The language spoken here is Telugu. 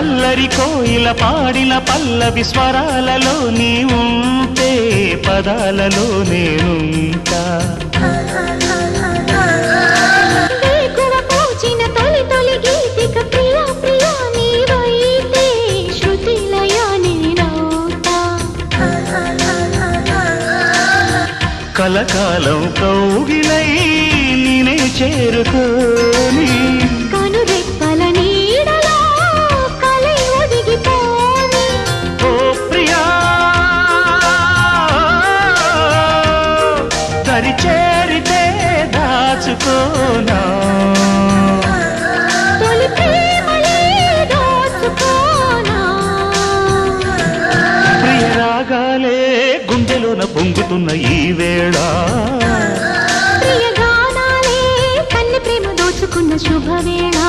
అల్లరి కోయిల పాడిన పల్లవి స్వరాలలో నీ ఉంటే పదాలలో నేనుంటా వేకువ పూచిన తొలి తొలి గీతిక ప్రియా ప్రియా నీవైతే శృతిలయ నేనవుతా కలకాలం కౌగిలై నేనే చేరుకోని కనురెప్పల నీడలో కలై ఒదిగిపోని ఓ ప్రియా దరి చేరితే దాచుకోనా తొలి ప్రేమలే దోచుకోనా ప్రియ రాగాలే గుండెలోన పొంగుతున్న ఈ వేళ ప్రియ గానాలే కన్నె ప్రేమ దోచుకున్న శుభవేళ